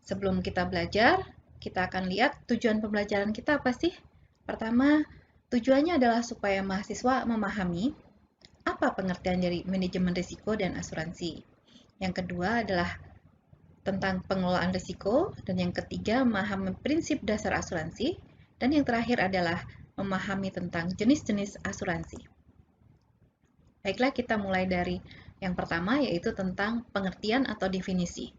Sebelum kita belajar, kita akan lihat tujuan pembelajaran kita apa sih? Pertama, tujuannya adalah supaya mahasiswa memahami apa pengertian dari manajemen risiko dan asuransi. Yang kedua adalah tentang pengelolaan risiko, dan yang ketiga memahami prinsip dasar asuransi, dan yang terakhir adalah memahami tentang jenis-jenis asuransi. Baiklah, kita mulai dari yang pertama, yaitu tentang pengertian atau definisi.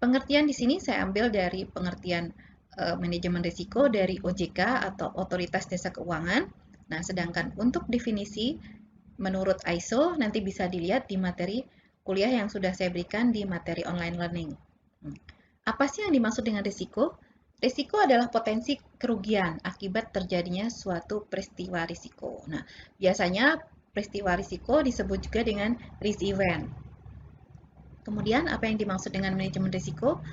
Pengertian di sini saya ambil dari pengertian manajemen risiko dari OJK atau Otoritas Jasa Keuangan. Nah, sedangkan untuk definisi menurut ISO nanti bisa dilihat di materi kuliah yang sudah saya berikan di materi online learning. Apa sih yang dimaksud dengan risiko? Risiko adalah potensi kerugian akibat terjadinya suatu peristiwa risiko. Nah, biasanya peristiwa risiko disebut juga dengan risk event. Kemudian, apa yang dimaksud dengan manajemen risiko?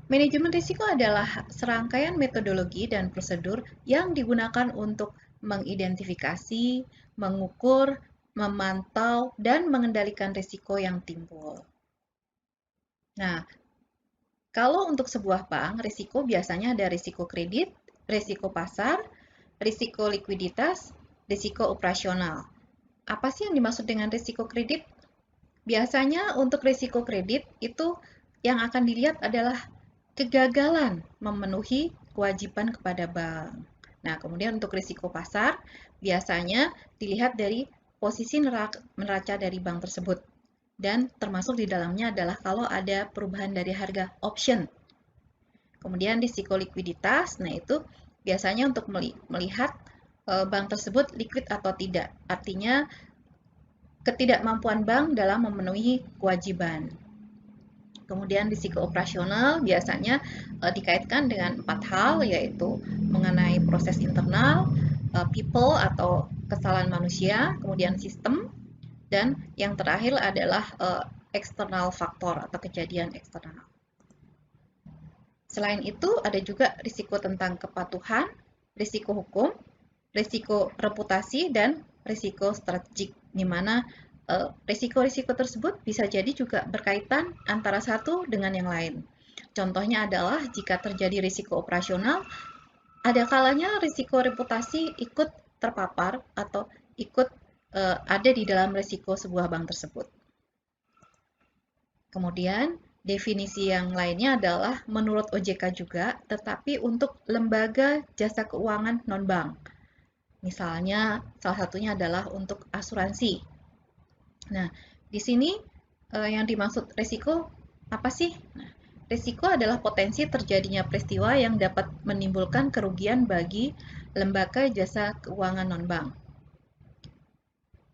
Manajemen risiko adalah serangkaian metodologi dan prosedur yang digunakan untuk mengidentifikasi, mengukur, memantau, dan mengendalikan risiko yang timbul. Nah, kalau untuk sebuah bank, risiko biasanya ada risiko kredit, risiko pasar, risiko likuiditas, risiko operasional. Apa sih yang dimaksud dengan risiko kredit? Biasanya untuk risiko kredit itu yang akan dilihat adalah kegagalan memenuhi kewajiban kepada bank. Nah, kemudian untuk risiko pasar, biasanya dilihat dari posisi neraca dari bank tersebut. Dan termasuk di dalamnya adalah kalau ada perubahan dari harga option. Kemudian risiko likuiditas, nah itu biasanya untuk melihat bank tersebut liquid atau tidak. Artinya ketidakmampuan bank dalam memenuhi kewajiban. Kemudian risiko operasional biasanya dikaitkan dengan 4 hal, yaitu mengenai proses internal, people atau kesalahan manusia, kemudian sistem, dan yang terakhir adalah eksternal faktor atau kejadian eksternal. Selain itu, ada juga risiko tentang kepatuhan, risiko hukum, risiko reputasi, dan risiko strategik, di mana risiko-risiko tersebut bisa jadi juga berkaitan antara satu dengan yang lain. Contohnya adalah jika terjadi risiko operasional, ada kalanya risiko reputasi ikut terpapar atau ikut ada di dalam risiko sebuah bank tersebut. Kemudian, definisi yang lainnya adalah menurut OJK juga, tetapi untuk lembaga jasa keuangan non-bank. Misalnya, salah satunya adalah untuk asuransi. Nah, di sini yang dimaksud risiko apa sih? Nah, risiko adalah potensi terjadinya peristiwa yang dapat menimbulkan kerugian bagi lembaga jasa keuangan non-bank.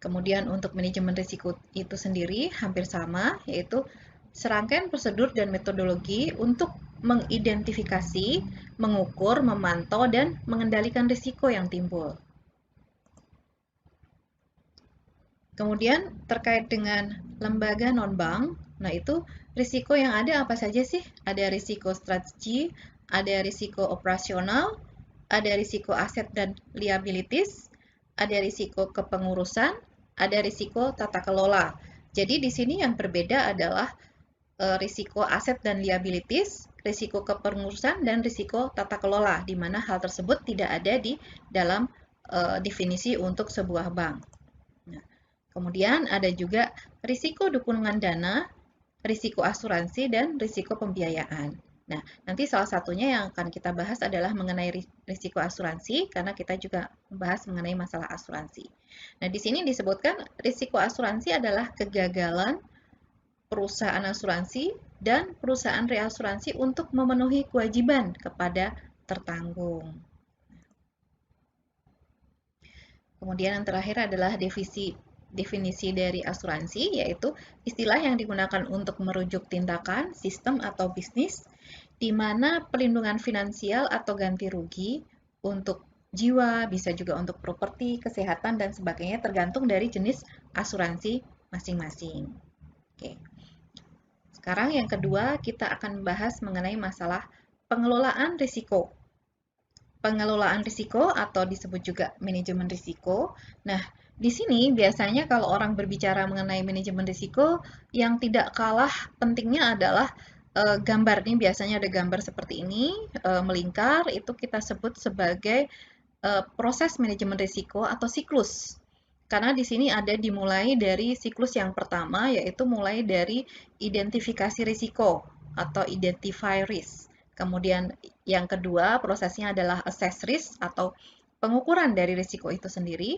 Kemudian untuk manajemen risiko itu sendiri hampir sama, yaitu serangkaian prosedur dan metodologi untuk mengidentifikasi, mengukur, memantau, dan mengendalikan risiko yang timbul. Kemudian terkait dengan lembaga non-bank, nah itu risiko yang ada apa saja sih? Ada risiko strategi, ada risiko operasional, ada risiko aset dan liabilities, ada risiko kepengurusan, ada risiko tata kelola. Jadi di sini yang berbeda adalah risiko aset dan liabilities, risiko kepengurusan, dan risiko tata kelola, di mana hal tersebut tidak ada di dalam definisi untuk sebuah bank. Nah, kemudian ada juga risiko dukungan dana, risiko asuransi, dan risiko pembiayaan. Nah, nanti salah satunya yang akan kita bahas adalah mengenai risiko asuransi, karena kita juga membahas mengenai masalah asuransi. Nah, di sini disebutkan risiko asuransi adalah kegagalan perusahaan asuransi dan perusahaan reasuransi untuk memenuhi kewajiban kepada tertanggung. Kemudian yang terakhir adalah definisi dari asuransi, yaitu istilah yang digunakan untuk merujuk tindakan, sistem, atau bisnis, di mana pelindungan finansial atau ganti rugi untuk jiwa, bisa juga untuk properti, kesehatan, dan sebagainya tergantung dari jenis asuransi masing-masing. Oke. Sekarang yang kedua, kita akan membahas mengenai masalah pengelolaan risiko. Pengelolaan risiko atau disebut juga manajemen risiko. Nah, di sini biasanya kalau orang berbicara mengenai manajemen risiko, yang tidak kalah pentingnya adalah gambar nih, biasanya ada gambar seperti ini, melingkar, itu kita sebut sebagai proses manajemen risiko atau siklus. Karena di sini ada dimulai dari siklus yang pertama, yaitu mulai dari identifikasi risiko atau identify risk. Kemudian yang kedua prosesnya adalah assess risk atau pengukuran dari risiko itu sendiri.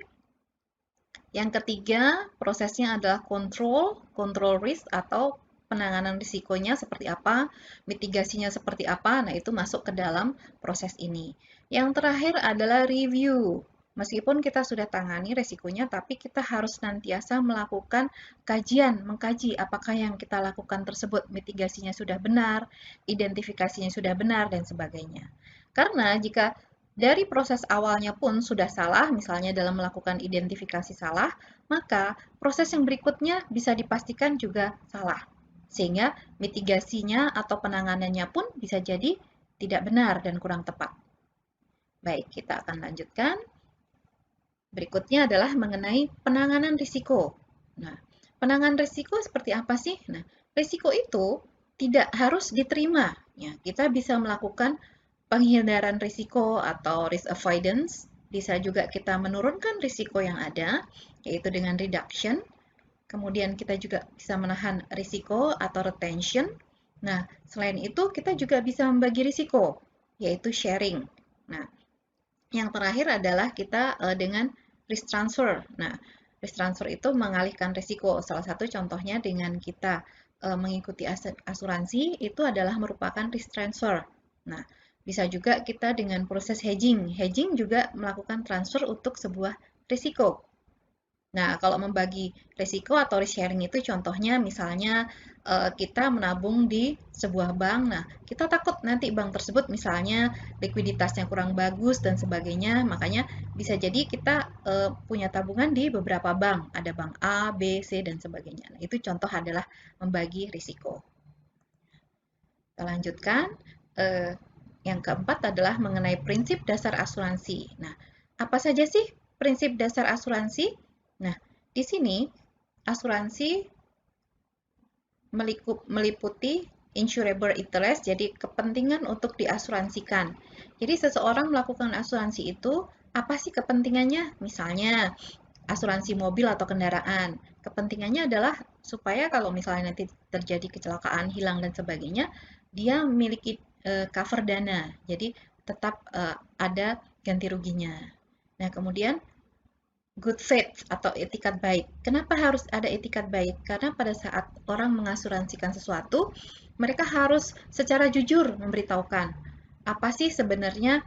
Yang ketiga prosesnya adalah control risk atau penanganan risikonya seperti apa, mitigasinya seperti apa, nah itu masuk ke dalam proses ini. Yang terakhir adalah review. Meskipun kita sudah tangani risikonya, tapi kita harus senantiasa melakukan kajian, mengkaji apakah yang kita lakukan tersebut mitigasinya sudah benar, identifikasinya sudah benar, dan sebagainya. Karena jika dari proses awalnya pun sudah salah, misalnya dalam melakukan identifikasi salah, maka proses yang berikutnya bisa dipastikan juga salah. Sehingga mitigasinya atau penanganannya pun bisa jadi tidak benar dan kurang tepat. Baik, kita akan lanjutkan. Berikutnya adalah mengenai penanganan risiko. Nah, penanganan risiko seperti apa sih? Nah, risiko itu tidak harus diterima. Ya, kita bisa melakukan penghindaran risiko atau risk avoidance, bisa juga kita menurunkan risiko yang ada, yaitu dengan reduction. Kemudian kita juga bisa menahan risiko atau retention. Nah, selain itu kita juga bisa membagi risiko, yaitu sharing. Nah, yang terakhir adalah kita dengan risk transfer. Nah, risk transfer itu mengalihkan risiko. Salah satu contohnya dengan kita mengikuti asuransi itu adalah merupakan risk transfer. Nah, bisa juga kita dengan proses hedging. Hedging juga melakukan transfer untuk sebuah risiko. Nah, kalau membagi risiko atau risk sharing itu contohnya misalnya kita menabung di sebuah bank. Nah, kita takut nanti bank tersebut misalnya likuiditasnya kurang bagus dan sebagainya. Makanya bisa jadi kita punya tabungan di beberapa bank. Ada bank A, B, C, dan sebagainya. Nah, itu contoh adalah membagi risiko. Kita lanjutkan. Yang keempat adalah mengenai prinsip dasar asuransi. Nah, apa saja sih prinsip dasar asuransi? Nah, di sini asuransi meliputi insurable interest, jadi kepentingan untuk diasuransikan. Jadi seseorang melakukan asuransi itu, apa sih kepentingannya? Misalnya, asuransi mobil atau kendaraan. Kepentingannya adalah supaya kalau misalnya nanti terjadi kecelakaan, hilang, dan sebagainya, dia memiliki cover dana. Jadi tetap ada ganti ruginya. Nah, kemudian good faith atau etikat baik. Kenapa harus ada etikat baik? Karena pada saat orang mengasuransikan sesuatu, mereka harus secara jujur memberitahukan apa sih sebenarnya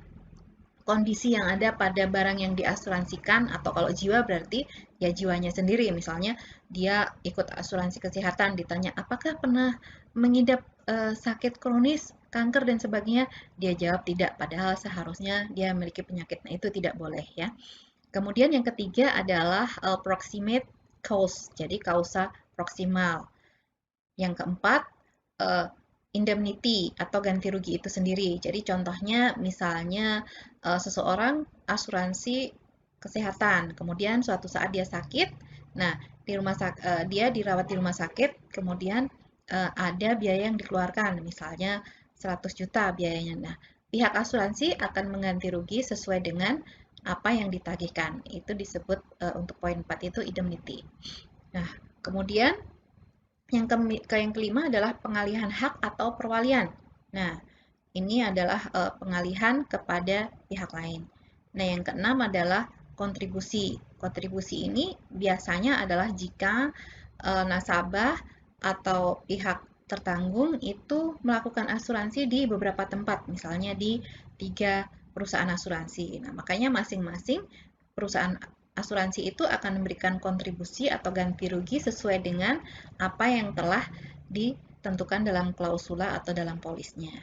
kondisi yang ada pada barang yang diasuransikan, atau kalau jiwa berarti ya jiwanya sendiri. Misalnya dia ikut asuransi kesehatan, ditanya apakah pernah mengidap sakit kronis, kanker dan sebagainya, dia jawab tidak, padahal seharusnya dia memiliki penyakit. Nah, itu tidak boleh ya. Kemudian yang ketiga adalah proximate cause, jadi kausa proksimal. Yang keempat, indemnity atau ganti rugi itu sendiri. Jadi contohnya misalnya seseorang asuransi kesehatan, kemudian suatu saat dia sakit, nah dia dirawat di rumah sakit, kemudian ada biaya yang dikeluarkan, misalnya 100 juta biayanya. Nah, pihak asuransi akan mengganti rugi sesuai dengan apa yang ditagihkan. Itu disebut untuk poin 4 itu indemnity. Nah, kemudian yang kelima adalah pengalihan hak atau perwalian. Nah, ini adalah pengalihan kepada pihak lain. Nah, yang keenam adalah kontribusi. Kontribusi ini biasanya adalah jika nasabah atau pihak tertanggung itu melakukan asuransi di beberapa tempat, misalnya di 3 perusahaan asuransi. Nah, makanya masing-masing perusahaan asuransi itu akan memberikan kontribusi atau ganti rugi sesuai dengan apa yang telah ditentukan dalam klausula atau dalam polisnya.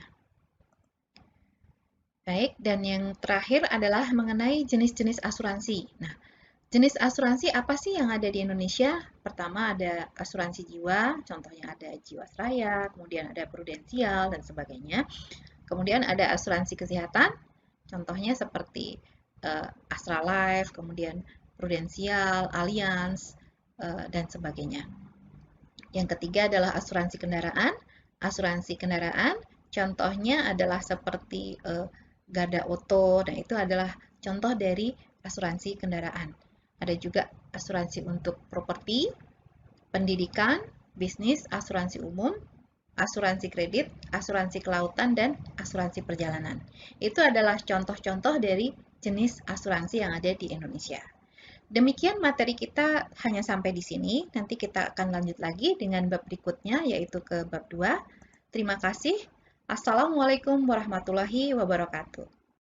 Baik, dan yang terakhir adalah mengenai jenis-jenis asuransi. Nah, jenis asuransi apa sih yang ada di Indonesia? Pertama ada asuransi jiwa, contohnya ada Jiwasraya, kemudian ada Prudensial, dan sebagainya. Kemudian ada asuransi kesehatan, contohnya seperti Astra Life, kemudian Prudensial, Allianz, dan sebagainya. Yang ketiga adalah asuransi kendaraan, asuransi kendaraan, contohnya adalah seperti Garda Auto, dan itu adalah contoh dari asuransi kendaraan. Ada juga asuransi untuk properti, pendidikan, bisnis, asuransi umum, asuransi kredit, asuransi kelautan, dan asuransi perjalanan. Itu adalah contoh-contoh dari jenis asuransi yang ada di Indonesia. Demikian materi kita hanya sampai di sini. Nanti kita akan lanjut lagi dengan bab berikutnya, yaitu ke bab 2. Terima kasih. Assalamualaikum warahmatullahi wabarakatuh.